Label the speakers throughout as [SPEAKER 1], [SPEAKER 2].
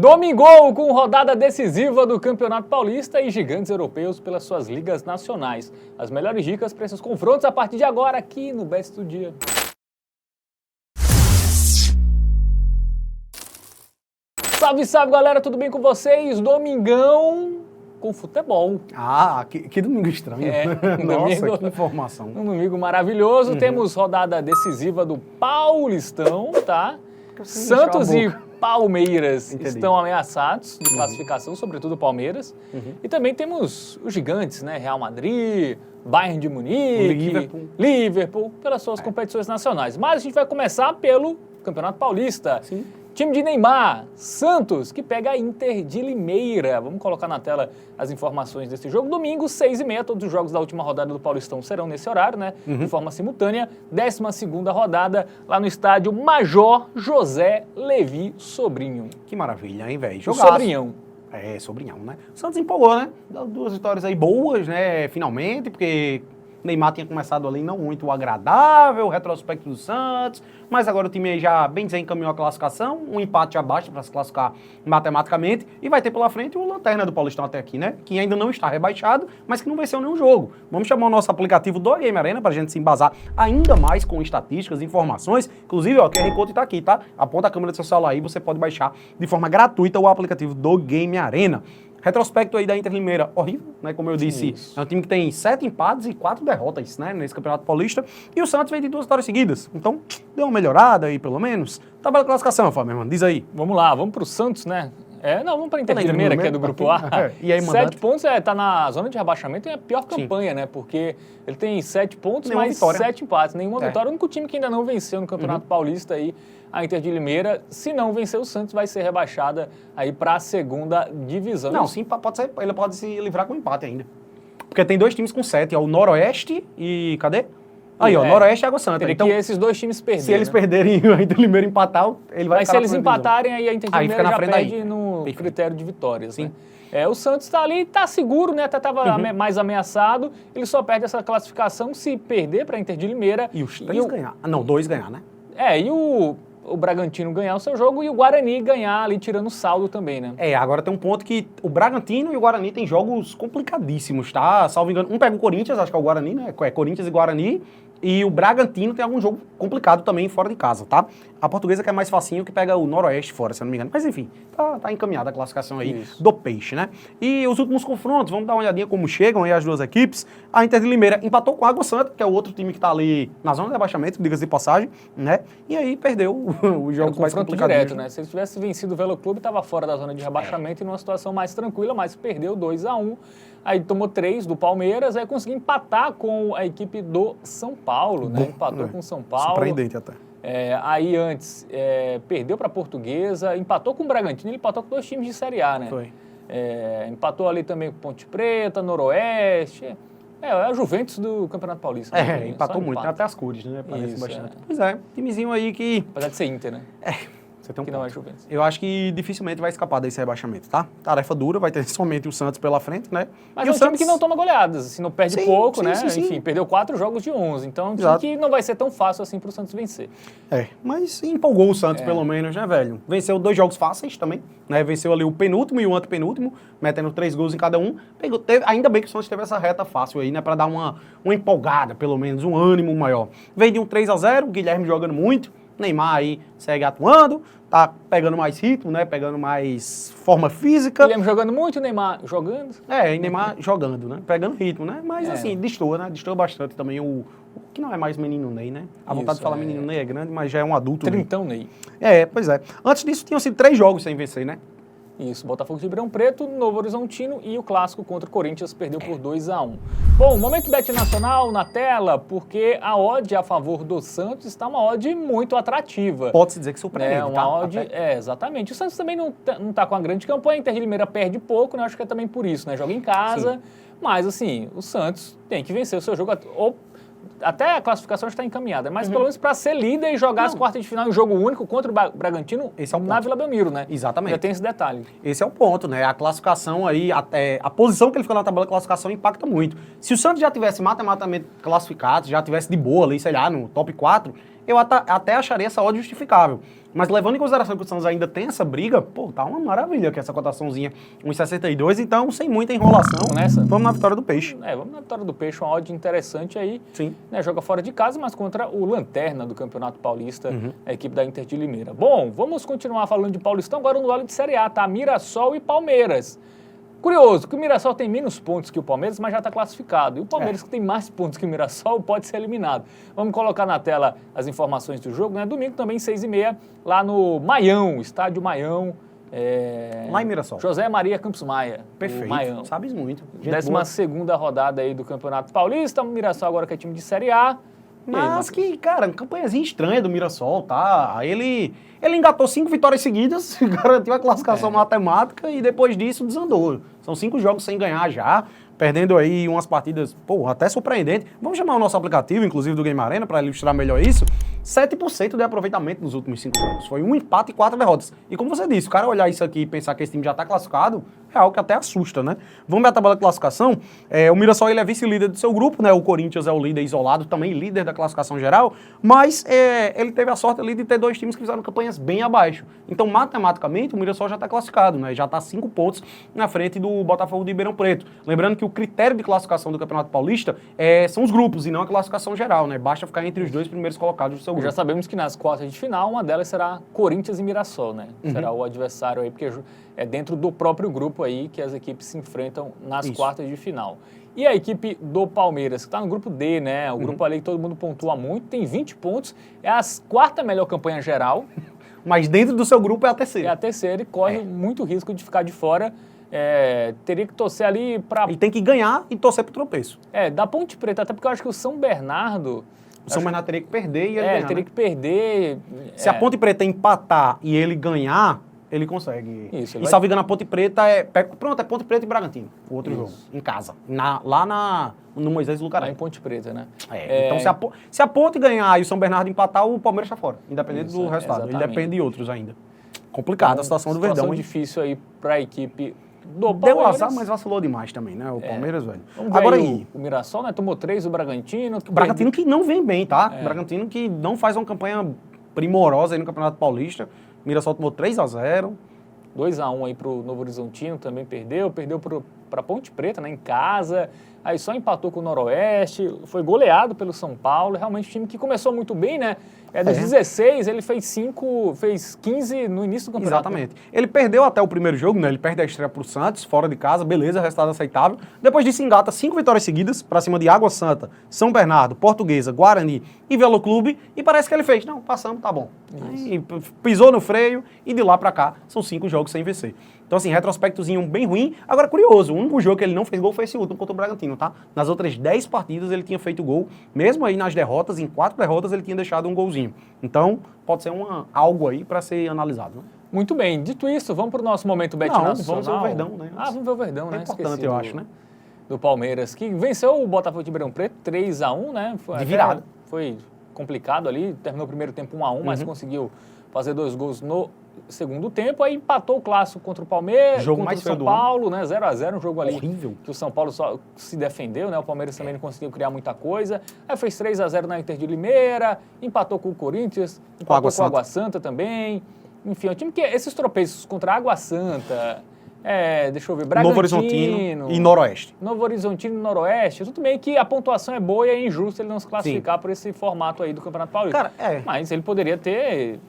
[SPEAKER 1] Domingou com rodada decisiva do Campeonato Paulista e gigantes europeus pelas suas ligas nacionais. As melhores dicas para esses confrontos a partir de agora aqui no Best do Dia. Salve, salve galera, tudo bem com vocês? Domingão com futebol.
[SPEAKER 2] Que domingo estranho.
[SPEAKER 1] Nossa,
[SPEAKER 2] domingo, que informação.
[SPEAKER 1] Um domingo maravilhoso. Temos rodada decisiva do Paulistão, tá? Santos e Palmeiras estão ameaçados de classificação, sobretudo o Palmeiras. E também temos os gigantes, né? Real Madrid, Bayern de Munique, Liverpool pelas suas competições nacionais. Mas a gente vai começar pelo Campeonato Paulista.
[SPEAKER 2] Sim.
[SPEAKER 1] Time de Neymar, Santos, que pega a Inter de Limeira. Vamos colocar na tela as informações desse jogo. Domingo, 6h30, todos os jogos da última rodada do Paulistão serão nesse horário, né? De forma simultânea. 12ª rodada lá no estádio Major José Levi Sobrinho.
[SPEAKER 2] Que maravilha, hein, velho?
[SPEAKER 1] Sobrinhão.
[SPEAKER 2] Sobrinhão, né? O Santos empolgou, né? Deu 2 vitórias aí boas, né? Finalmente, porque Neymar tinha começado ali não muito agradável, o retrospecto do Santos, mas agora o time aí já, bem dizer, encaminhou a classificação, um empate já basta para se classificar matematicamente, e vai ter pela frente o lanterna do Paulistão até aqui, né? Que ainda não está rebaixado, mas que não venceu nenhum jogo. Vamos chamar o nosso aplicativo do Game Arena para a gente se embasar ainda mais com estatísticas, informações. Inclusive, ó, o QR Code está aqui, tá? Aponta a câmera do seu celular aí, você pode baixar de forma gratuita o aplicativo do Game Arena. Retrospecto aí da Inter de Limeira, horrível, né? Como eu disse, é um time que tem 7 empates e 4 derrotas, né? Nesse Campeonato Paulista. E o Santos vem de 2 vitórias seguidas. Então, deu uma melhorada aí, pelo menos. Tabela de classificação, Fábio, meu irmão, diz aí.
[SPEAKER 1] Vamos lá, vamos pro Santos, né? Vamos pra Inter de Limeira, que é do Grupo A.
[SPEAKER 2] E aí,
[SPEAKER 1] 7 pontos, tá na zona de rebaixamento e é a pior campanha, né? Porque ele tem 7 pontos,
[SPEAKER 2] Nenhuma
[SPEAKER 1] mais
[SPEAKER 2] vitória.
[SPEAKER 1] 7 empates. Nenhuma vitória. O único time que ainda não venceu no Campeonato Paulista aí, a Inter de Limeira. Se não vencer o Santos, vai ser rebaixada aí pra 2ª divisão.
[SPEAKER 2] Não, sim, pode ser, ele pode se livrar com empate ainda. Porque tem 2 times com 7, ó, o Noroeste e... cadê? Aí, ó, Noroeste e Água Santa.
[SPEAKER 1] Teria
[SPEAKER 2] Então,
[SPEAKER 1] que esses 2 times perderem.
[SPEAKER 2] se eles perderem e a Inter de Limeira empatar, ele vai
[SPEAKER 1] Mas
[SPEAKER 2] ficar
[SPEAKER 1] se
[SPEAKER 2] na
[SPEAKER 1] eles
[SPEAKER 2] primeira
[SPEAKER 1] empatarem, aí a Inter de Limeira já perde no
[SPEAKER 2] Perfeito.
[SPEAKER 1] critério de vitórias,
[SPEAKER 2] Sim.
[SPEAKER 1] né? O Santos tá ali, tá seguro, né? Tava mais ameaçado. Ele só perde essa classificação se perder pra Inter de Limeira.
[SPEAKER 2] E os 3 ganhar. Não, 2 ganhar, né?
[SPEAKER 1] E o Bragantino ganhar o seu jogo e o Guarani ganhar ali, tirando o saldo também, né?
[SPEAKER 2] Agora tem um ponto que o Bragantino e o Guarani tem jogos complicadíssimos, tá? Salvo engano, um pega o Corinthians, acho que é o Guarani, né? É Corinthians e Guarani. E o Bragantino tem algum jogo complicado também fora de casa, tá? A Portuguesa que é mais facinho, que pega o Noroeste fora, se eu não me engano. Mas enfim, tá encaminhada a classificação aí do Peixe, né? E os últimos confrontos, vamos dar uma olhadinha como chegam aí as duas equipes. A Inter de Limeira empatou com a Água Santa, que é o outro time que tá ali na zona de rebaixamento, diga-se de passagem, né? E aí perdeu os jogos mais complicados.
[SPEAKER 1] Direto, né? Se ele tivesse vencido o Velo Clube, tava fora da zona de rebaixamento e numa situação mais tranquila, mas perdeu 2-1. Aí tomou 3 do Palmeiras, aí conseguiu empatar com a equipe do São Paulo, né? Empatou com o São Paulo.
[SPEAKER 2] Surpreendente até.
[SPEAKER 1] Aí antes perdeu para a Portuguesa, empatou com o Bragantino, ele empatou com 2 times de Série A, né?
[SPEAKER 2] Foi.
[SPEAKER 1] Empatou ali também com Ponte Preta, Noroeste. É a Juventus do Campeonato Paulista. Né?
[SPEAKER 2] Empatou muito, até as cores, né? Parece
[SPEAKER 1] Isso,
[SPEAKER 2] bastante. Pois é, timezinho aí que...
[SPEAKER 1] Apesar de ser Inter, né?
[SPEAKER 2] Você tem um
[SPEAKER 1] que
[SPEAKER 2] ponto.
[SPEAKER 1] não é Juventus.
[SPEAKER 2] Eu acho que dificilmente vai escapar desse rebaixamento, tá? Tarefa dura, vai ter somente o Santos pela frente, né?
[SPEAKER 1] Mas
[SPEAKER 2] e
[SPEAKER 1] é um
[SPEAKER 2] o Santos
[SPEAKER 1] time que não toma goleadas, assim, não perde pouco, né?
[SPEAKER 2] Sim.
[SPEAKER 1] Enfim, perdeu 4 jogos de 11, então é um time que não vai ser tão fácil assim pro Santos vencer.
[SPEAKER 2] Mas empolgou o Santos pelo menos, né, velho? Venceu 2 jogos fáceis também, né? Venceu ali o penúltimo e o antepenúltimo, metendo 3 gols em cada um. Ainda bem que o Santos teve essa reta fácil aí, né? Pra dar uma empolgada, pelo menos, um ânimo maior. Vem de um 3-0, Guilherme jogando muito, Neymar aí segue atuando, tá pegando mais ritmo, né? Pegando mais forma física.
[SPEAKER 1] Guilherme jogando muito, o Neymar jogando.
[SPEAKER 2] E Neymar jogando, né? Pegando ritmo, né? Mas assim, destoa, né? Destoa bastante também o que não é mais menino Ney, né? A vontade de falar menino Ney é grande, mas já é um adulto.
[SPEAKER 1] Trintão Ney.
[SPEAKER 2] Pois é. Antes disso, tinham sido 3 jogos sem vencer, né?
[SPEAKER 1] Isso, Botafogo de Ribeirão Preto, Novo Horizontino e o clássico contra o Corinthians perdeu por 2-1. Bom, momento Bet Nacional na tela, porque a odd a favor do Santos está uma odd muito atrativa.
[SPEAKER 2] Pode-se dizer que surpreende,
[SPEAKER 1] uma odd, exatamente. O Santos também não tá com uma grande campanha, a Inter de Limeira perde pouco, né? Acho que é também por isso, né? Joga em casa, mas assim, o Santos tem que vencer o seu jogo, até a classificação está encaminhada, mas pelo menos para ser líder e jogar as quartas de final em jogo único contra o Bragantino na Vila Belmiro, né?
[SPEAKER 2] Exatamente.
[SPEAKER 1] Já tem esse detalhe.
[SPEAKER 2] Esse é o ponto, né? A classificação aí, a posição que ele ficou na tabela de classificação impacta muito. Se o Santos já tivesse matematicamente classificado, já tivesse de boa ali, sei lá, no top 4, eu até acharia essa odd justificável. Mas levando em consideração que o Santos ainda tem essa briga, pô, tá uma maravilha que essa cotaçãozinha 1,62, então sem muita enrolação, vamos na vitória do Peixe.
[SPEAKER 1] Vamos na vitória do Peixe, uma odd interessante aí.
[SPEAKER 2] Sim.
[SPEAKER 1] Né, joga fora de casa, mas contra o Lanterna do Campeonato Paulista, a equipe da Inter de Limeira. Bom, vamos continuar falando de Paulistão, agora no duelo de Série A, tá? Mirassol e Palmeiras. Curioso que o Mirassol tem menos pontos que o Palmeiras, mas já está classificado. E o Palmeiras, que tem mais pontos que o Mirassol, pode ser eliminado. Vamos colocar na tela as informações do jogo, né? Domingo também, 6h30, lá no Maião, estádio Maião.
[SPEAKER 2] Lá em Mirassol.
[SPEAKER 1] José Maria Campos Maia.
[SPEAKER 2] Perfeito,
[SPEAKER 1] Maião.
[SPEAKER 2] sabes muito.
[SPEAKER 1] 12ª rodada aí do Campeonato Paulista. O Mirassol agora que é time de Série A.
[SPEAKER 2] Mas que, cara, campanhazinha estranha do Mirassol, tá? Ele engatou 5 vitórias seguidas, garantiu a classificação matemática e depois disso desandou. São 5 jogos sem ganhar já, perdendo aí umas partidas, pô, até surpreendente. Vamos chamar o nosso aplicativo, inclusive do Game Arena, para ilustrar melhor isso. 7% de aproveitamento nos últimos 5 jogos. Foi 1 empate e 4 derrotas. E como você disse, o cara olhar isso aqui e pensar que esse time já está classificado, é algo que até assusta, né? Vamos ver a tabela de classificação. O Mirassol ele é vice-líder do seu grupo, né? O Corinthians é o líder isolado, também líder da classificação geral, mas ele teve a sorte ali de ter 2 times que fizeram campanhas bem abaixo. Então, matematicamente, o Mirassol já está classificado, né? Já está 5 pontos na frente do Botafogo de Ribeirão Preto. Lembrando que o critério de classificação do Campeonato Paulista são os grupos e não a classificação geral, né? Basta ficar entre os 2 primeiros colocados do seu grupo.
[SPEAKER 1] Já sabemos que nas quartas de final, uma delas será Corinthians e Mirassol, né? Será o adversário aí, porque é dentro do próprio grupo aí que as equipes se enfrentam nas quartas de final. E a equipe do Palmeiras, que está no grupo D, né? O grupo ali que todo mundo pontua muito, tem 20 pontos, é a 4ª melhor campanha geral.
[SPEAKER 2] Mas dentro do seu grupo é a terceira.
[SPEAKER 1] É a terceira e corre muito risco de ficar de fora. Teria que torcer ali para...
[SPEAKER 2] Ele tem que ganhar e torcer pro tropeço.
[SPEAKER 1] Da Ponte Preta, até porque eu acho que o São Bernardo...
[SPEAKER 2] O São Bernardo teria que perder e ele ganhar,
[SPEAKER 1] teria que perder.
[SPEAKER 2] Se a Ponte Preta empatar e ele ganhar, ele consegue.
[SPEAKER 1] Isso,
[SPEAKER 2] e salvo engano, a Ponte Preta pronto, é Ponte Preta e Bragantino, o outro jogo, em casa. No Moisés Lucaré.
[SPEAKER 1] Lá em Ponte Preta, né?
[SPEAKER 2] Então, se a Ponte ganhar e o São Bernardo empatar, o Palmeiras está fora, independente do resultado.
[SPEAKER 1] Exatamente.
[SPEAKER 2] Ele depende de outros ainda. Complicada a situação do Verdão.
[SPEAKER 1] Situação difícil aí para a equipe do Palmeiras.
[SPEAKER 2] Deu azar, mas vacilou demais também, né? O Palmeiras, velho.
[SPEAKER 1] Agora aí, o Mirassol, né? Tomou 3, o Bragantino.
[SPEAKER 2] O Bragantino que não vem bem, tá? O Bragantino que não faz uma campanha primorosa aí no Campeonato Paulista. O Mirassol tomou 3-0.
[SPEAKER 1] 2-1 aí pro Novo Horizontino, também perdeu para Ponte Preta, né, em casa, aí só empatou com o Noroeste, foi goleado pelo São Paulo, realmente um time que começou muito bem, né, dos 16, ele fez 15 no início do campeonato.
[SPEAKER 2] Exatamente. Ele perdeu até o primeiro jogo, né, ele perde a estreia pro Santos, fora de casa, beleza, resultado aceitável, depois disso engata 5 vitórias seguidas, pra cima de Água Santa, São Bernardo, Portuguesa, Guarani e Velo Clube, e parece que ele fez, não, passamos, tá bom. Aí, pisou no freio e de lá pra cá, são 5 jogos sem vencer. Então, assim, retrospectozinho bem ruim. Agora, curioso, o único jogo que ele não fez gol foi esse último contra o Bragantino, tá? Nas outras 10 partidas ele tinha feito gol. Mesmo aí nas derrotas, em 4 derrotas, ele tinha deixado um golzinho. Então, pode ser algo aí para ser analisado, né?
[SPEAKER 1] Muito bem. Dito isso, vamos para o nosso momento Bet Nacional.
[SPEAKER 2] Vamos ver o Verdão, né?
[SPEAKER 1] Vamos ver o Verdão, né?
[SPEAKER 2] É importante, eu acho, né?
[SPEAKER 1] Do Palmeiras, que venceu o Botafogo de Ribeirão Preto 3-1, né?
[SPEAKER 2] De virada.
[SPEAKER 1] Foi complicado ali, terminou o primeiro tempo 1-1, mas conseguiu fazer 2 gols no segundo tempo, aí empatou o clássico contra o Palmeiras,
[SPEAKER 2] jogo
[SPEAKER 1] contra
[SPEAKER 2] mais
[SPEAKER 1] o São
[SPEAKER 2] feio
[SPEAKER 1] Paulo, né? 0-0, um jogo ali
[SPEAKER 2] horrível,
[SPEAKER 1] que o São Paulo só se defendeu, né? O Palmeiras também não conseguiu criar muita coisa. Aí fez 3-0 na Inter de Limeira, empatou com o Corinthians, empatou com a Água Santa também. Enfim, é um time que esses tropeços contra a Água Santa, deixa eu ver, Bragantino,
[SPEAKER 2] Novo Horizontino e Noroeste.
[SPEAKER 1] Novo Horizontino e Noroeste, tudo bem que a pontuação é boa e é injusto ele não se classificar por esse formato aí do Campeonato Paulista.
[SPEAKER 2] Cara,
[SPEAKER 1] mas ele poderia ter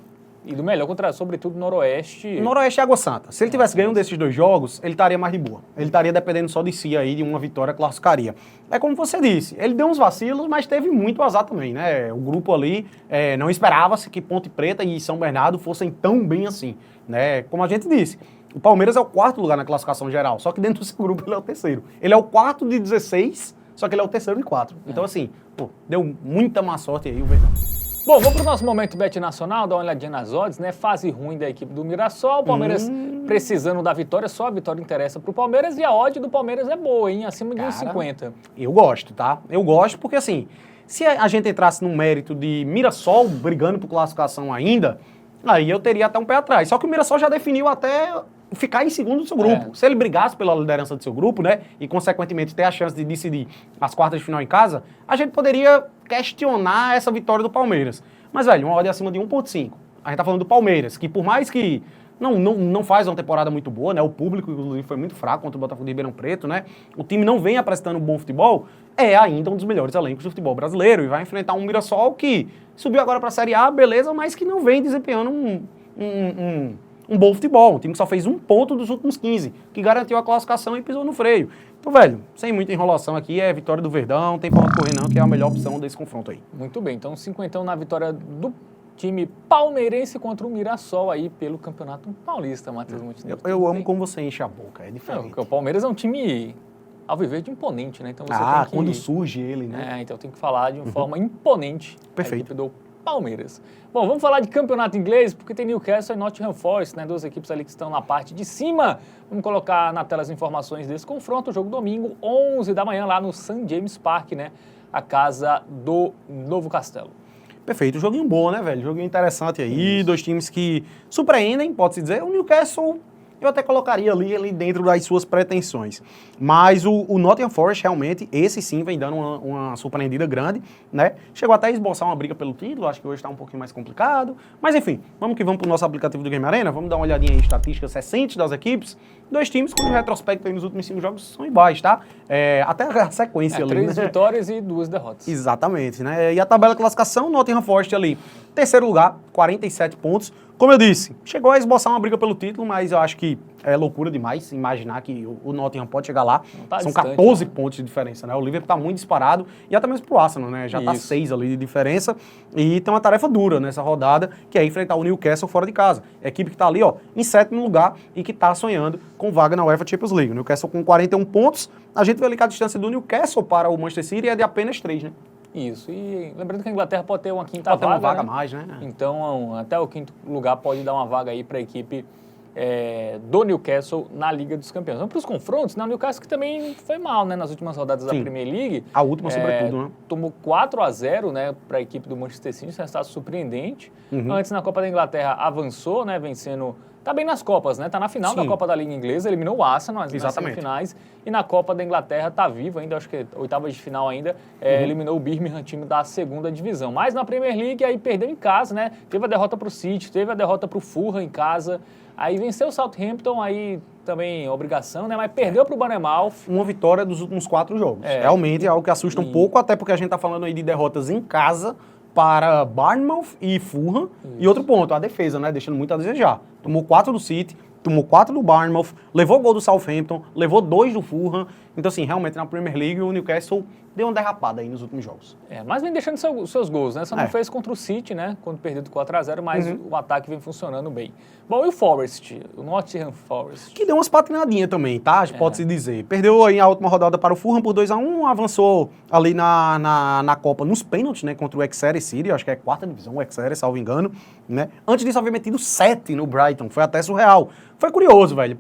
[SPEAKER 1] ido melhor contra, sobretudo, Noroeste.
[SPEAKER 2] Noroeste e Água Santa. Se ele tivesse ganho desses 2 jogos, ele estaria mais de boa. Ele estaria dependendo só de si aí, de uma vitória classificaria. É como você disse, ele deu uns vacilos, mas teve muito azar também, né? O grupo ali não esperava-se que Ponte Preta e São Bernardo fossem tão bem assim, né? Como a gente disse, o Palmeiras é o 4º lugar na classificação geral, só que dentro do seu grupo ele é o 3º. Ele é o 4º de 16, só que ele é o 3º de 4. Então, assim, deu muita má sorte aí o Verdão.
[SPEAKER 1] Bom, vamos para o nosso momento Bet Nacional, dar uma olhadinha nas odds, né? Fase ruim da equipe do Mirassol, o Palmeiras precisando da vitória, só a vitória interessa para o Palmeiras e a odd do Palmeiras é boa, hein? Acima de 1,50.
[SPEAKER 2] Eu gosto, tá? Eu gosto porque, assim, se a gente entrasse num mérito de Mirassol brigando por classificação ainda, aí eu teria até um pé atrás. Só que o Mirassol já definiu até ficar em segundo do seu grupo. Se ele brigasse pela liderança do seu grupo, né, e consequentemente ter a chance de decidir as quartas de final em casa, a gente poderia questionar essa vitória do Palmeiras. Mas, velho, uma odd acima de 1,5. A gente tá falando do Palmeiras, que por mais que não faz uma temporada muito boa, né? O público, inclusive, foi muito fraco contra o Botafogo de Ribeirão Preto, né? O time não vem apresentando um bom futebol, é ainda um dos melhores elencos do futebol brasileiro e vai enfrentar um Mirassol que subiu agora para a Série A, beleza, mas que não vem desempenhando um bom futebol. Um time que só fez 1 ponto dos últimos 15, que garantiu a classificação e pisou no freio. Então, velho, sem muita enrolação aqui, é vitória do Verdão, não tem pra onde correr não, que é a melhor opção desse confronto aí.
[SPEAKER 1] Muito bem, então 50 na vitória do time palmeirense contra o Mirassol aí pelo Campeonato Paulista, Matheus Montenegro.
[SPEAKER 2] Eu amo como você enche a boca, é diferente.
[SPEAKER 1] Não, o Palmeiras é um time alviverde imponente, né? Então você tem que...
[SPEAKER 2] quando surge ele, né?
[SPEAKER 1] então tem que falar de uma forma imponente.
[SPEAKER 2] Perfeito.
[SPEAKER 1] A equipe do Palmeiras. Bom, vamos falar de campeonato inglês, porque tem Newcastle e Nottingham Forest, né? 2 equipes ali que estão na parte de cima. Vamos colocar na tela as informações desse confronto. O jogo domingo, 11 da manhã, lá no St. James Park, né? A casa do Novo Castelo.
[SPEAKER 2] Perfeito, joguinho bom, né, velho? Joguinho interessante aí, 2 times que surpreendem, pode-se dizer. O Newcastle, eu até colocaria ali dentro das suas pretensões. Mas o Nottingham Forest, realmente, esse sim vem dando uma surpreendida grande, né? Chegou até a esboçar uma briga pelo título, acho que hoje está um pouquinho mais complicado. Mas enfim, vamos que vamos para o nosso aplicativo do Game Arena, vamos dar uma olhadinha em estatísticas recentes das equipes. 2 times cujo retrospecto aí nos últimos 5 jogos são iguais, tá? Até a sequência ali,
[SPEAKER 1] 3 vitórias e 2 derrotas.
[SPEAKER 2] Exatamente, né? E a tabela de classificação, Nottingham Forest ali, 3º lugar, 47 pontos. Como eu disse, chegou a esboçar uma briga pelo título, mas eu acho que é loucura demais imaginar que o Nottingham pode chegar lá.
[SPEAKER 1] Tá
[SPEAKER 2] São
[SPEAKER 1] distante,
[SPEAKER 2] 14 pontos de diferença, né? O Liverpool tá muito disparado e até mesmo pro Arsenal, né? Já tá 6 ali de diferença e tem uma tarefa dura nessa rodada, que é enfrentar o Newcastle fora de casa. A equipe que tá ali, ó, em 7º lugar e que tá sonhando com vaga na UEFA Champions League. O Newcastle com 41 pontos, a gente vê ali que a distância do Newcastle para o Manchester City é de apenas 3, né?
[SPEAKER 1] Isso, e lembrando que a Inglaterra pode ter uma quinta
[SPEAKER 2] Pode ter
[SPEAKER 1] vaga,
[SPEAKER 2] uma vaga
[SPEAKER 1] né?
[SPEAKER 2] a mais, né?
[SPEAKER 1] Então, até o 5º lugar pode dar uma vaga aí para a equipe do Newcastle na Liga dos Campeões. Vamos para os confrontos, né? O Newcastle que também foi mal, né? Nas últimas rodadas da Premier League.
[SPEAKER 2] A última, sobretudo, né?
[SPEAKER 1] Tomou 4-0, né? Para a equipe do Manchester City, isso é um resultado surpreendente. Antes, na Copa da Inglaterra, avançou, né? Vencendo... Tá bem nas Copas, né? Tá na final da Copa da Liga Inglesa, eliminou o Arsenal nas semifinais. E na Copa da Inglaterra tá vivo ainda, acho que oitavas de final ainda, eliminou o Birmingham, time da 2ª divisão. Mas na Premier League aí perdeu em casa, né? Teve a derrota pro City, teve a derrota pro Fulham em casa. Aí venceu o Southampton, aí também obrigação, né? Mas perdeu pro Bournemouth.
[SPEAKER 2] Uma vitória dos últimos 4 jogos. Realmente é algo que assusta um pouco, até porque a gente tá falando aí de derrotas em casa para Bournemouth e Fulham. E outro ponto, a defesa, né? Deixando muito a desejar. Tomou 4 do City, tomou 4 do Bournemouth, levou gol do Southampton, levou 2 do Fulham. Então, assim, realmente na Premier League o Newcastle deu uma derrapada aí nos últimos jogos.
[SPEAKER 1] Mas vem deixando seus gols, né? Só não fez contra o City, né? Quando perdeu de 4-0, mas o ataque vem funcionando bem. Bom, e o Forest? O Nottingham Forest?
[SPEAKER 2] Que deu umas patinadinhas também, tá? Pode-se dizer. Perdeu aí a última rodada para o Fulham por 2-1, avançou ali na Copa nos pênaltis, né? Contra o Exeter City, acho que é a 4ª divisão, o Exeter, salvo engano, né? Antes disso havia metido 7 no Brighton, foi até surreal. Foi curioso, velho.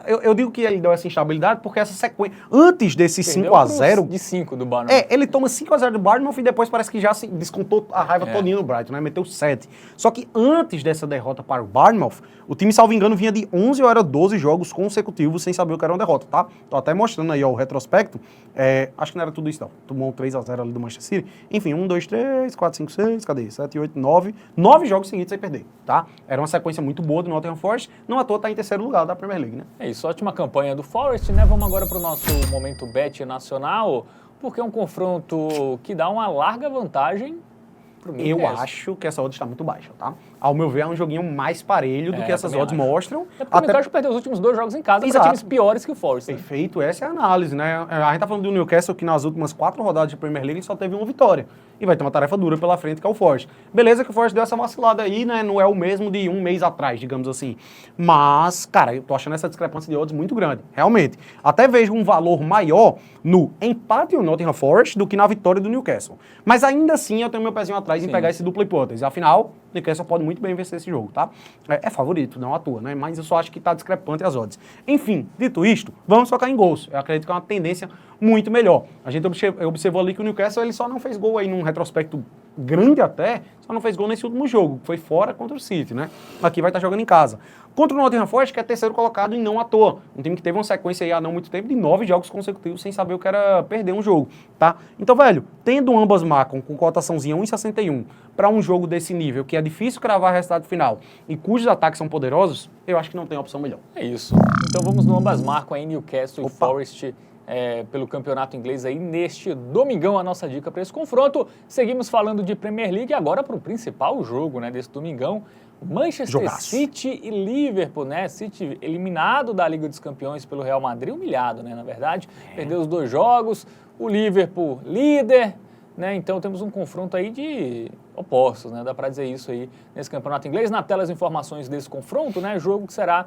[SPEAKER 2] Eu digo que ele deu essa instabilidade porque essa sequência... Antes desse 5-0...
[SPEAKER 1] De 5 do Bournemouth.
[SPEAKER 2] Ele toma 5-0 do Bournemouth e depois parece que já se descontou a raiva todinha no Brighton, né? Meteu 7. Só que antes dessa derrota para o Bournemouth, o time, salvo engano, vinha de 11 ou era 12 jogos consecutivos sem saber o que era uma derrota, tá? Tô até mostrando aí, ó, o retrospecto. Acho que não era tudo isso, não. Tomou um 3-0 ali do Manchester City. Enfim, 1, 2, 3, 4, 5, 6, cadê? 7, 8, 9. 9 jogos seguidos sem perder, tá? Era uma sequência muito boa do Nottingham Forest. Não à toa tá em 3º lugar da Premier League, né?
[SPEAKER 1] É isso, ótima campanha do Forest, né? Vamos agora para o nosso momento bet nacional, porque é um confronto que dá uma larga vantagem pro Newcastle.
[SPEAKER 2] Eu acho que essa odd está muito baixa, tá? Ao meu ver, é um joguinho mais parelho do que essas odds mostram.
[SPEAKER 1] O Newcastle perdeu os últimos 2 jogos em casa para times piores que o Forest.
[SPEAKER 2] Perfeito, essa é a análise, né? A gente tá falando do Newcastle que nas últimas 4 rodadas de Premier League só teve uma vitória. E vai ter uma tarefa dura pela frente, que é o Forest. Beleza que o Forest deu essa vacilada aí, né? Não é o mesmo de um mês atrás, digamos assim. Mas, cara, eu tô achando essa discrepância de odds muito grande. Realmente. Até vejo um valor maior no empate do Nottingham Forest do que na vitória do Newcastle. Mas ainda assim eu tenho meu pezinho atrás em pegar esse dupla hipótese. Afinal, o Newcastle pode muito bem vencer esse jogo, tá? É favorito, não à toa, né? Mas eu só acho que tá discrepante as odds. Enfim, dito isto, vamos focar em gols. Eu acredito que é uma tendência muito melhor. A gente observou ali que o Newcastle ele só não fez gol aí num retrospecto grande até, só não fez gol nesse último jogo, que foi fora contra o City, né? Aqui vai estar jogando em casa. Contra o Nottingham Forest, que é terceiro colocado e não à toa. Um time que teve uma sequência aí há não muito tempo de 9 jogos consecutivos sem saber o que era perder um jogo, tá? Então, velho, tendo ambas marcam com cotaçãozinha 1,61 para um jogo desse nível, que é difícil cravar resultado final e cujos ataques são poderosos, eu acho que não tem opção melhor.
[SPEAKER 1] É isso. Então vamos no ambas marcam aí, Newcastle e Forest pelo campeonato inglês aí neste domingão, a nossa dica para esse confronto. Seguimos falando de Premier League agora para o principal jogo, né, desse domingão. Manchester City e Liverpool, né? City eliminado da Liga dos Campeões pelo Real Madrid, humilhado, né? Na verdade, perdeu os 2 jogos. O Liverpool líder, né? Então temos um confronto aí de opostos, né? Dá para dizer isso aí nesse campeonato inglês. Na tela as informações desse confronto, né? Jogo que será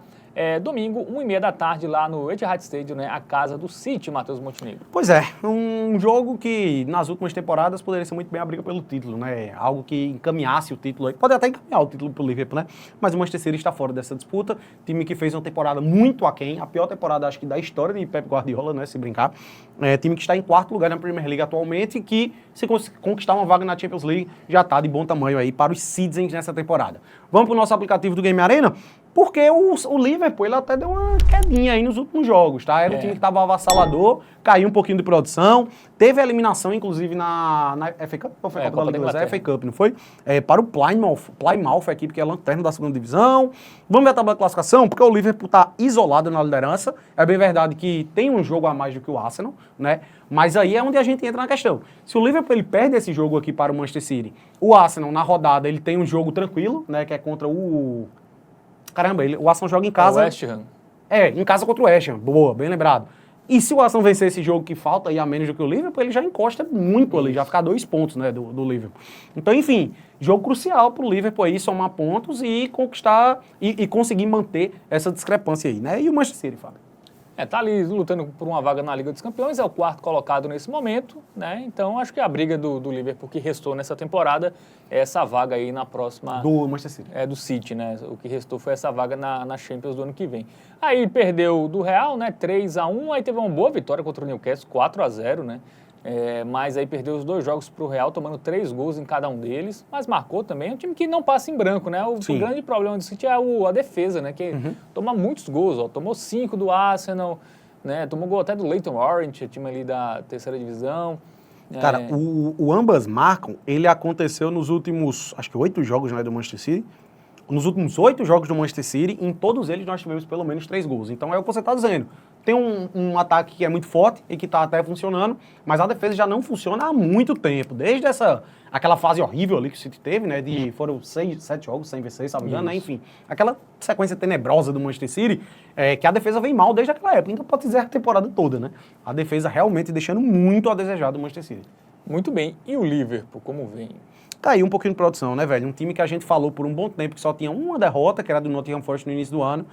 [SPEAKER 1] domingo, 1h30 da tarde, lá no Etihad Stadium, né? A casa do City, Matheus Montenegro.
[SPEAKER 2] Pois é, um jogo que nas últimas temporadas poderia ser muito bem a briga pelo título, né? Algo que encaminhasse o título aí. Pode até encaminhar o título pro Liverpool, né? Mas o Manchester City está fora dessa disputa. Time que fez uma temporada muito aquém, a pior temporada, acho que, da história de Pep Guardiola, né? Se brincar. Time que está em 4º lugar na Premier League atualmente e que, se conquistar uma vaga na Champions League, já está de bom tamanho aí para os Citizens nessa temporada. Vamos pro nosso aplicativo do Game Arena? Porque o Liverpool, ele até deu uma quedinha aí nos últimos jogos, tá? Era um time que estava avassalador, caiu um pouquinho de produção, teve a eliminação, inclusive, na FA Cup, ou foi a Copa da Liga Inglesa? FA Cup, não foi? Para o Plymouth, a equipe que é lanterna da 2ª divisão. Vamos ver a tabela de classificação, porque o Liverpool está isolado na liderança. É bem verdade que tem um jogo a mais do que o Arsenal, né? Mas aí é onde a gente entra na questão. Se o Liverpool ele perde esse jogo aqui para o Manchester City, o Arsenal, na rodada, ele tem um jogo tranquilo, né? Que é contra o... Caramba, o Arsenal joga em casa...
[SPEAKER 1] O West Ham.
[SPEAKER 2] Em casa contra o West Ham. Boa, bem lembrado. E se o Arsenal vencer esse jogo que falta aí a menos do que o Liverpool, ele já encosta muito ali, já fica 2 pontos, né, do Liverpool. Então, enfim, jogo crucial pro Liverpool aí, somar pontos e conquistar e conseguir manter essa discrepância aí, né? E o Manchester City, Fábio?
[SPEAKER 1] Tá ali lutando por uma vaga na Liga dos Campeões, é o 4º colocado nesse momento, né? Então acho que a briga do Liverpool que restou nessa temporada é essa vaga aí na próxima...
[SPEAKER 2] Do Manchester City.
[SPEAKER 1] Do City, né? O que restou foi essa vaga na Champions do ano que vem. Aí perdeu do Real, né? 3-1, aí teve uma boa vitória contra o Newcastle, 4-0, né? Mas aí perdeu os 2 jogos para o Real, tomando 3 gols em cada um deles, mas marcou também. É um time que não passa em branco, né? O grande problema do City é a defesa, né? Que toma muitos gols, ó. Tomou 5 do Arsenal, né? Tomou gol até do Leyton Orient, time ali da 3ª divisão.
[SPEAKER 2] Cara, o ambas marcam, ele aconteceu nos últimos, acho que 8 jogos, né, do Manchester City. Nos últimos 8 jogos do Manchester City, em todos eles nós tivemos pelo menos 3 gols. Então é o que você está dizendo. Tem um ataque que é muito forte e que está até funcionando, mas a defesa já não funciona há muito tempo. Desde aquela fase horrível ali que o City teve, né? Foram 7 jogos sem vencer, sabe? Né? Enfim, aquela sequência tenebrosa do Manchester City, que a defesa vem mal desde aquela época. Então pode dizer a temporada toda, né? A defesa realmente deixando muito a desejar do Manchester City.
[SPEAKER 1] Muito bem. E o Liverpool, como vem?
[SPEAKER 2] Caiu um pouquinho de produção, né, velho? Um time que a gente falou por um bom tempo que só tinha uma derrota, que era do Nottingham Forest no início do ano,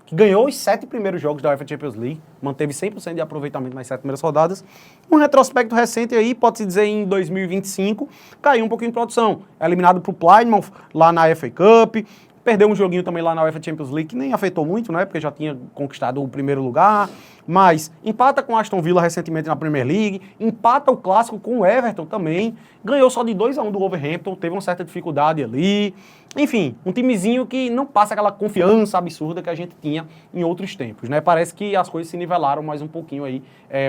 [SPEAKER 2] que ganhou os 7 primeiros jogos da UEFA Champions League, manteve 100% de aproveitamento nas 7 primeiras rodadas. Um retrospecto recente aí, pode-se dizer em 2025, caiu um pouquinho de produção. É eliminado pro Plymouth, lá na FA Cup, perdeu um joguinho também lá na UEFA Champions League, que nem afetou muito, né, porque já tinha conquistado o primeiro lugar, mas empata com o Aston Villa recentemente na Premier League, empata o clássico com o Everton também, ganhou só de 2-1 do Wolverhampton, teve uma certa dificuldade ali. Enfim, um timezinho que não passa aquela confiança absurda que a gente tinha em outros tempos, né? Parece que as coisas se nivelaram mais um pouquinho aí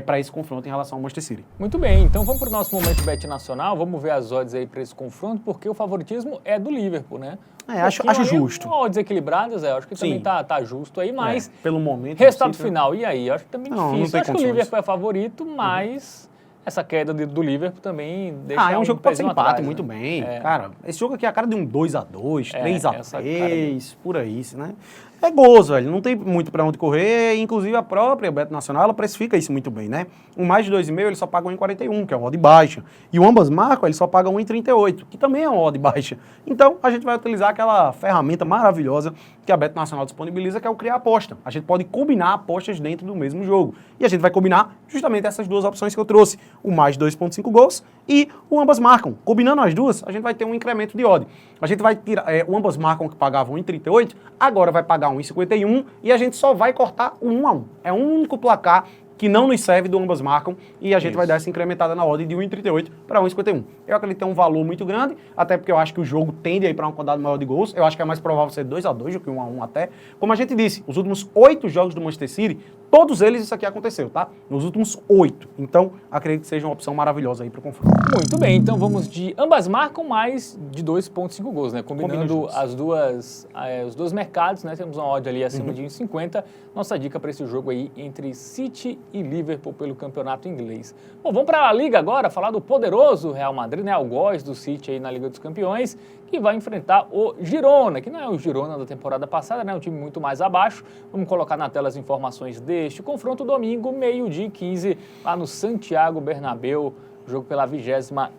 [SPEAKER 2] para esse confronto em relação ao Manchester City.
[SPEAKER 1] Muito bem, então vamos para o nosso momento bet nacional, vamos ver as odds aí para esse confronto, porque o favoritismo é do Liverpool, né?
[SPEAKER 2] Acho justo.
[SPEAKER 1] Odds equilibradas, acho que também tá justo aí, mas...
[SPEAKER 2] pelo momento...
[SPEAKER 1] Resultado final, e aí? Acho que também difícil.
[SPEAKER 2] Não
[SPEAKER 1] acho que o Liverpool é favorito, mas... Essa queda do Liverpool também deixa
[SPEAKER 2] é um jogo que pode ser empate
[SPEAKER 1] atrás,
[SPEAKER 2] muito
[SPEAKER 1] né?
[SPEAKER 2] bem. Cara, esse jogo aqui é a cara de um 2-2, 3-3, por aí, né? É gozo, velho. Não tem muito pra onde correr. Inclusive, a própria Beto Nacional, ela precifica isso muito bem, né? Um mais de 2,5, ele só paga 1,41, que é uma odd baixa. E o ambas marcam, ele só paga 1,38, que também é uma odd baixa. Então, a gente vai utilizar aquela ferramenta maravilhosa que a Beto Nacional disponibiliza, que é o criar aposta. A gente pode combinar apostas dentro do mesmo jogo. E a gente vai combinar justamente essas duas opções que eu trouxe. O mais 2,5 gols e o ambas marcam. Combinando as duas, a gente vai ter um incremento de odd. A gente vai tirar, o ambas marcam que pagava 1,38, agora vai pagar 1,51 e a gente só vai cortar o 1-1. É um único placar que não nos serve do ambas marcam, e a gente vai dar essa incrementada na odd de 1,38 para 1,51. Eu acredito que tem um valor muito grande, até porque eu acho que o jogo tende a ir para uma quantidade maior de gols. Eu acho que é mais provável ser 2-2 do que 1-1 até. Como a gente disse, os últimos 8 jogos do Manchester City, todos eles isso aqui aconteceu, tá? Nos últimos 8. Então, acredito que seja uma opção maravilhosa aí para o confronto.
[SPEAKER 1] Muito bem, então vamos de ambas marcam mais de 2,5 gols, né? Combinando os dois mercados, né? Temos uma odd ali acima de 1,50. Nossa dica para esse jogo aí entre City e Liverpool pelo campeonato inglês. Bom, vamos para a Liga agora, falar do poderoso Real Madrid, né? Algoz do City aí na Liga dos Campeões, que vai enfrentar o Girona, que não é o Girona da temporada passada, né? Um time muito mais abaixo. Vamos colocar na tela as informações deste confronto domingo, 12h15, lá no Santiago Bernabéu, jogo pela 25ª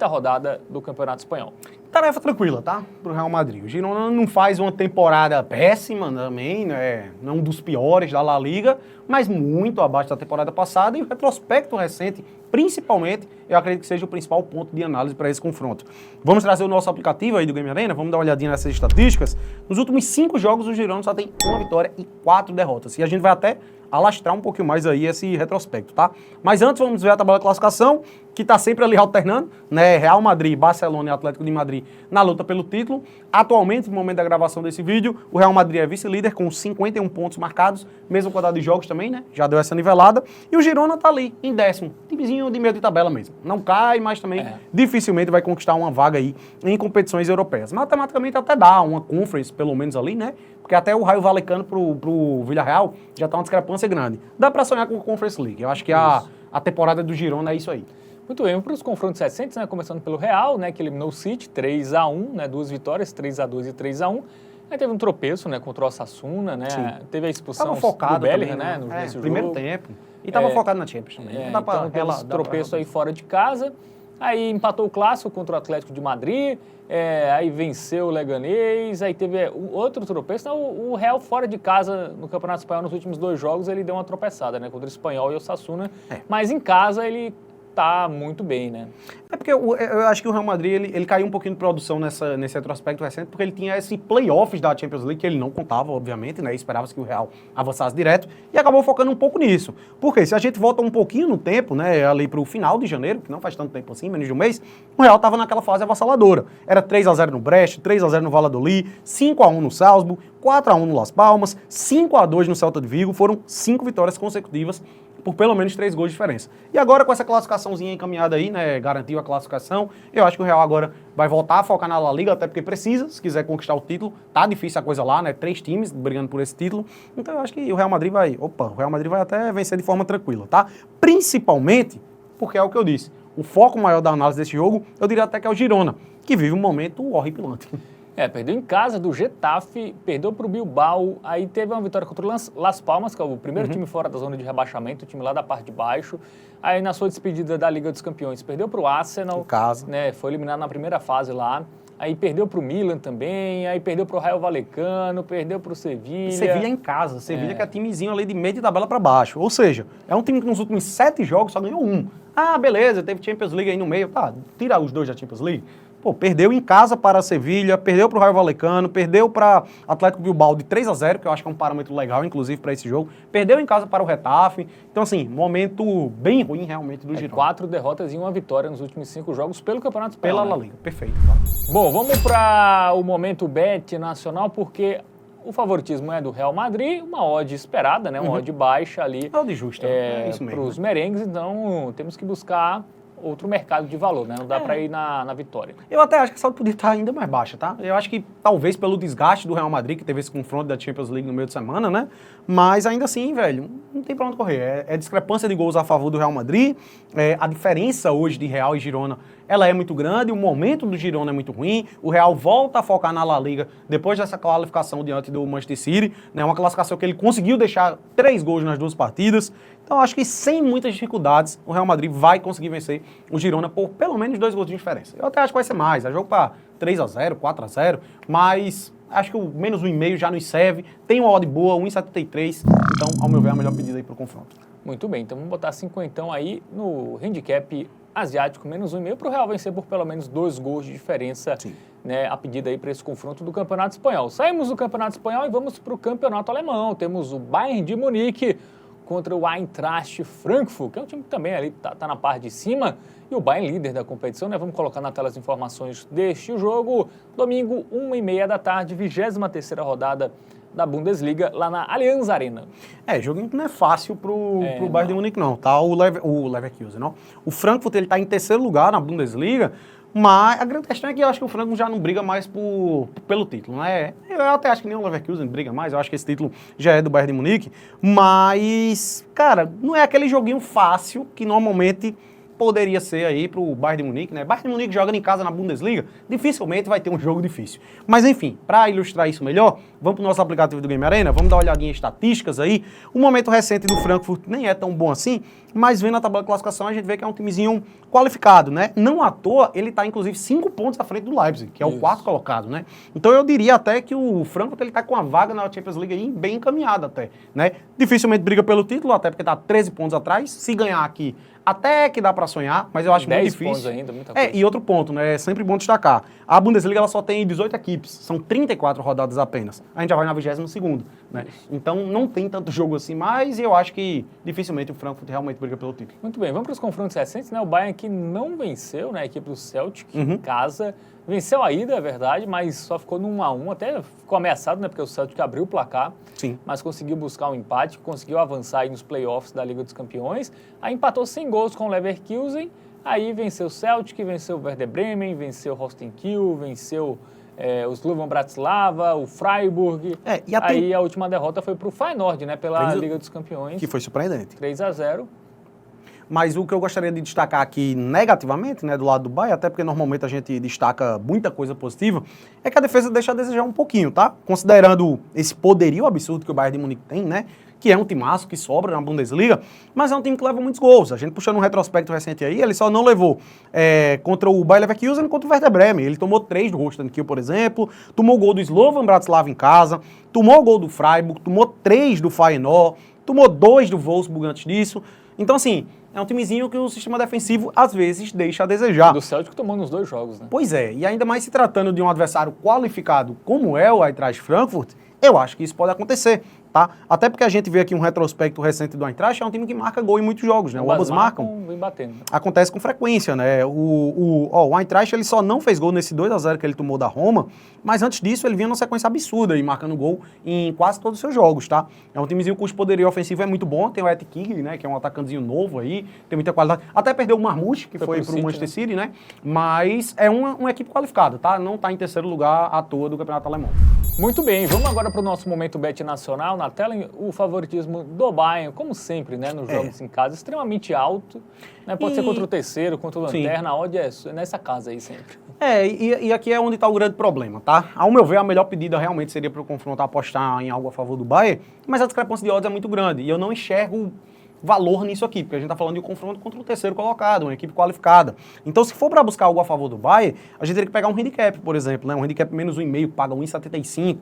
[SPEAKER 1] rodada do Campeonato Espanhol.
[SPEAKER 2] Tarefa tranquila, tá? Pro Real Madrid. O Girona não faz uma temporada péssima também, né? Não um dos piores da La Liga, mas muito abaixo da temporada passada, e o retrospecto recente, principalmente, eu acredito que seja o principal ponto de análise para esse confronto. Vamos trazer o nosso aplicativo aí do Game Arena, vamos dar uma olhadinha nessas estatísticas. Nos últimos 5 jogos, o Girona só tem 1 vitória e 4 derrotas. E a gente vai até alastrar um pouquinho mais aí esse retrospecto, tá? Mas antes vamos ver a tabela de classificação, que está sempre ali alternando, né? Real Madrid, Barcelona e Atlético de Madrid na luta pelo título. Atualmente, no momento da gravação desse vídeo, o Real Madrid é vice-líder com 51 pontos marcados, mesma quantidade de jogos também, né? Já deu essa nivelada. E o Girona tá ali, em 10º, timezinho de meio de tabela mesmo. Não cai, mas também dificilmente vai conquistar uma vaga aí em competições europeias. Matematicamente até dá uma conference, pelo menos ali, né? Porque até o Raio Vallecano pro Villarreal já tá uma discrepância grande. Dá para sonhar com a Conference League. Eu acho que a temporada do Girona é isso aí.
[SPEAKER 1] Muito bem, para os confrontos recentes, né, começando pelo Real, né, que eliminou o City, 3-1, né, 2 vitórias, 3-2 e 3-1. Aí teve um tropeço, né, contra o Osasuna, né, teve a expulsão do Bellingham, né, nesse
[SPEAKER 2] primeiro
[SPEAKER 1] jogo.
[SPEAKER 2] tempo. E tava focado na Champions também.
[SPEAKER 1] Então teve esse tropeço aí fora de casa. Aí empatou o clássico contra o Atlético de Madrid, aí venceu o Leganés, aí teve outro tropeço. Então, o Real fora de casa no Campeonato Espanhol nos últimos 2 jogos, ele deu uma tropeçada, né, contra o Espanhol e o Osasuna. Mas em casa ele tá muito bem, né?
[SPEAKER 2] É porque eu acho que o Real Madrid, ele caiu um pouquinho de produção nesse retrospecto recente, porque ele tinha esse playoffs da Champions League, que ele não contava, obviamente, né? Esperava-se que o Real avançasse direto, e acabou focando um pouco nisso. Porque se a gente volta um pouquinho no tempo, né, ali pro final de janeiro, que não faz tanto tempo assim, menos de um mês, o Real tava naquela fase avassaladora. Era 3-0 no Brest, 3-0 no Valladolid, 5-1 no Salzburg, 4-1 no Las Palmas, 5-2 no Celta de Vigo, foram 5 vitórias consecutivas por pelo menos 3 gols de diferença. E agora com essa classificaçãozinha encaminhada aí, né, garantiu a classificação, eu acho que o Real agora vai voltar a focar na La Liga, até porque precisa, se quiser conquistar o título, tá difícil a coisa lá, né, 3 times brigando por esse título, então eu acho que o Real Madrid vai até vencer de forma tranquila, tá? Principalmente porque é o que eu disse, o foco maior da análise desse jogo, eu diria até que é o Girona, que vive um momento horripilante.
[SPEAKER 1] Perdeu em casa do Getafe, perdeu para o Bilbao, aí teve uma vitória contra o Las Palmas, que é o primeiro time fora da zona de rebaixamento, o time lá da parte de baixo. Aí na sua despedida da Liga dos Campeões, perdeu para o Arsenal,
[SPEAKER 2] em casa,
[SPEAKER 1] né, foi eliminado na primeira fase lá. Aí perdeu para o Milan também, aí perdeu para o Raio Vallecano, perdeu para o Sevilha.
[SPEAKER 2] Sevilha em casa, Sevilha que é timezinho ali de meio de tabela para baixo. Ou seja, é um time que nos últimos 7 jogos só ganhou 1. Ah, beleza, teve Champions League aí no meio, tá, tira os 2 da Champions League. Pô, perdeu em casa para a Sevilha, perdeu para o Raio Vallecano, perdeu para Atlético Bilbao de 3-0, que eu acho que é um parâmetro legal, inclusive, para esse jogo. Perdeu em casa para o Getafe. Então, assim, momento bem ruim, realmente, do Girona.
[SPEAKER 1] 4 derrotas e 1 vitória nos últimos 5 jogos pelo Campeonato Espanhol.
[SPEAKER 2] Pela La Liga, perfeito. Claro.
[SPEAKER 1] Bom, vamos para o momento bet nacional, porque o favoritismo é do Real Madrid, uma odd esperada, né? Uma odd baixa ali.
[SPEAKER 2] É odd justa, é isso mesmo.
[SPEAKER 1] Para os merengues, então temos que buscar outro mercado de valor, né? Não dá para ir na vitória.
[SPEAKER 2] Eu até acho que essa odd podia estar ainda mais baixa, tá? Eu acho que talvez pelo desgaste do Real Madrid, que teve esse confronto da Champions League no meio de semana, né? Mas ainda assim, velho, não tem pra onde correr. É discrepância de gols a favor do Real Madrid, a diferença hoje de Real e Girona, ela é muito grande, o momento do Girona é muito ruim, o Real volta a focar na La Liga depois dessa qualificação diante do Manchester City, né? Uma classificação que ele conseguiu deixar 3 gols nas 2 partidas. Então, acho que sem muitas dificuldades, o Real Madrid vai conseguir vencer o Girona por pelo menos 2 gols de diferença. Eu até acho que vai ser mais, é jogo para 3-0, 4-0, mas acho que o menos 1,5 já nos serve. Tem uma odd boa, 1,73, então, ao meu ver, é a melhor pedida aí para o confronto.
[SPEAKER 1] Muito bem, então vamos botar 5 então aí no handicap asiático, menos 1,5 para o Real vencer por pelo menos 2 gols de diferença, né, a pedida aí para esse confronto do Campeonato Espanhol. Saímos do Campeonato Espanhol e vamos para o Campeonato Alemão. Temos o Bayern de Munique contra o Eintracht Frankfurt, que é um time que também ali tá na parte de cima, e o Bayern líder da competição, né? Vamos colocar na tela as informações deste jogo. Domingo, 1h30 da tarde, 23ª rodada da Bundesliga, lá na Allianz Arena.
[SPEAKER 2] Joguinho que não é fácil pro Bayern de Munique, não, tá? O Leverkusen, não. O Frankfurt, ele tá em terceiro lugar na Bundesliga, mas a grande questão é que eu acho que o Frankfurt já não briga mais pelo título, né? Eu até acho que nem o Leverkusen briga mais, eu acho que esse título já é do Bayern de Munique, mas, cara, não é aquele joguinho fácil que normalmente poderia ser aí pro Bayern de Munique, né? Bayern de Munique jogando em casa na Bundesliga, dificilmente vai ter um jogo difícil. Mas enfim, para ilustrar isso melhor, vamos pro nosso aplicativo do Game Arena, vamos dar uma olhadinha em estatísticas aí. O momento recente do Frankfurt nem é tão bom assim, mas vendo a tabela de classificação a gente vê que é um timezinho qualificado, né? Não à toa, ele tá inclusive 5 pontos à frente do Leipzig, que é o quarto colocado, né? Então eu diria até que o Frankfurt ele tá com a vaga na Champions League aí bem encaminhada até, né? Dificilmente briga pelo título, até porque tá 13 pontos atrás. Se ganhar aqui, até que dá para sonhar, mas eu acho muito difícil.
[SPEAKER 1] 10 pontos ainda, muita coisa.
[SPEAKER 2] E outro ponto, né? É sempre bom destacar. A Bundesliga ela só tem 18 equipes, são 34 rodadas apenas. A gente já vai na 22ª, né? Então não tem tanto jogo assim, mas eu acho que dificilmente o Frankfurt realmente briga pelo título.
[SPEAKER 1] Muito bem, vamos para os confrontos recentes, né? O Bayern que não venceu, né? A equipe do Celtic em casa. Venceu a ida, é verdade, mas só ficou no 1-1, até ficou ameaçado, né? Porque o Celtic abriu o placar,
[SPEAKER 2] sim,
[SPEAKER 1] mas conseguiu buscar um empate, conseguiu avançar aí nos playoffs da Liga dos Campeões. Aí empatou sem gols com o Leverkusen, aí venceu o Celtic, venceu o Werder Bremen, venceu o Holstein Kiel, venceu o Slovan Bratislava, o Freiburg. Aí a última derrota foi para o Feyenoord, né? Pela Liga dos Campeões.
[SPEAKER 2] Que foi surpreendente.
[SPEAKER 1] 3-0.
[SPEAKER 2] Mas o que eu gostaria de destacar aqui negativamente, né, do lado do Bayern, até porque normalmente a gente destaca muita coisa positiva, é que a defesa deixa a desejar um pouquinho, tá? Considerando esse poderio absurdo que o Bayern de Munique tem, né? Que é um timaço que sobra na Bundesliga, mas é um time que leva muitos gols. A gente puxando um retrospecto recente aí, ele só não levou contra o Bayer Leverkusen contra o Werder Bremen. Ele tomou 3 do Holstein Kiel, por exemplo, tomou o gol do Slovan Bratislava em casa, tomou o gol do Freiburg, tomou 3 do Feyenoord, tomou 2 do Wolfsburg antes disso. Então, assim, é um timezinho que o sistema defensivo, às vezes, deixa a desejar.
[SPEAKER 1] Do Celtic tomou nos 2 jogos, né?
[SPEAKER 2] Pois é, e ainda mais se tratando de um adversário qualificado como é o Eintracht Frankfurt, eu acho que isso pode acontecer, tá? Até porque a gente vê aqui um retrospecto recente do Eintracht, é um time que marca gol em muitos jogos, né? Ambos marcam.
[SPEAKER 1] Vem batendo.
[SPEAKER 2] Acontece com frequência, né? O Eintracht, ele só não fez gol nesse 2-0 que ele tomou da Roma, mas antes disso ele vinha numa sequência absurda e marcando gol em quase todos os seus jogos, tá? É um timezinho cujo poderio ofensivo é muito bom, tem o Ed King, né? Que é um atacantezinho novo aí, tem muita qualidade. Até perdeu o Marmouche, que foi pro Manchester City, né? Mas é uma equipe qualificada, tá? Não tá em terceiro lugar à toa do Campeonato Alemão.
[SPEAKER 1] Muito bem, vamos agora para o nosso momento Bet Nacional. Na tela, o favoritismo do Bayern, como sempre, né, nos jogos em casa, extremamente alto. Né, pode ser contra o terceiro, contra o Lanterna, a odd é nessa casa aí sempre.
[SPEAKER 2] E aqui é onde está o grande problema, tá? Ao meu ver, a melhor pedida realmente seria para o confronto apostar em algo a favor do Bayern, mas a discrepância de odds é muito grande e eu não enxergo valor nisso aqui, porque a gente está falando de um confronto contra o terceiro colocado, uma equipe qualificada. Então, se for para buscar algo a favor do Bayern, a gente teria que pegar um handicap, por exemplo, né? Um handicap menos 1,5, que paga 1,75.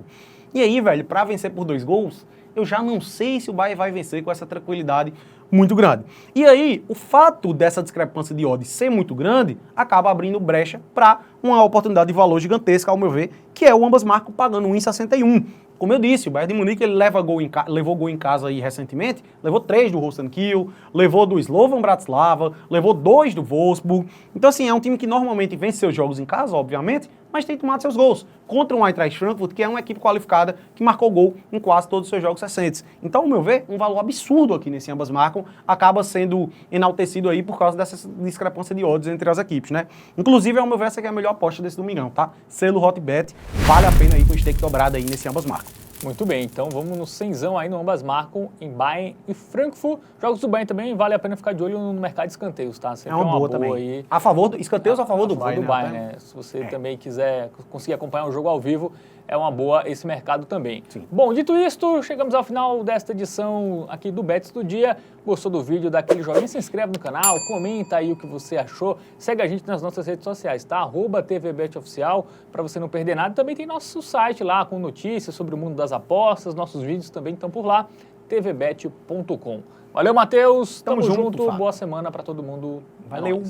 [SPEAKER 2] E aí, velho, para vencer por 2 gols, eu já não sei se o Bayern vai vencer com essa tranquilidade muito grande. E aí, o fato dessa discrepância de odds ser muito grande, acaba abrindo brecha para uma oportunidade de valor gigantesca, ao meu ver, que é o ambas marcam pagando 1,61. Como eu disse, o Bayern de Munique ele levou gol em casa aí recentemente, levou 3 do Holstein Kiel, levou do Slovan Bratislava, levou 2 do Wolfsburg. Então, assim, é um time que normalmente vence seus jogos em casa, obviamente, mas tem tomado seus gols. Contra o Eintracht Frankfurt, que é uma equipe qualificada que marcou gol em quase todos os seus jogos recentes. Então, ao meu ver, um valor absurdo aqui nesse ambas marcam acaba sendo enaltecido aí por causa dessa discrepância de odds entre as equipes, né? Inclusive, ao meu ver, essa aqui é a melhor aposta desse domingão, tá? Selo Hotbet, vale a pena aí com o stake dobrado aí nesse ambas marcam.
[SPEAKER 1] Muito bem, então vamos no cenzão aí no ambas marcam em Bayern e Frankfurt. Jogos do Bayern também vale a pena ficar de olho no mercado de escanteios, tá? Sempre
[SPEAKER 2] é uma boa também.
[SPEAKER 1] Aí.
[SPEAKER 2] A favor do escanteios a favor do Bayern,
[SPEAKER 1] né? Se você também quiser conseguir acompanhar o jogo ao vivo, é uma boa esse mercado também.
[SPEAKER 2] Sim.
[SPEAKER 1] Bom, dito isto, chegamos ao final desta edição aqui do Bets do Dia. Gostou do vídeo, dá aquele joinha, se inscreve no canal, comenta aí o que você achou. Segue a gente nas nossas redes sociais, tá? @TVBetOficial, para você não perder nada. Também tem nosso site lá com notícias sobre o mundo das apostas. Nossos vídeos também estão por lá, tvbet.com. Valeu, Matheus. Tamo junto. Boa semana para todo mundo.
[SPEAKER 2] Valeu.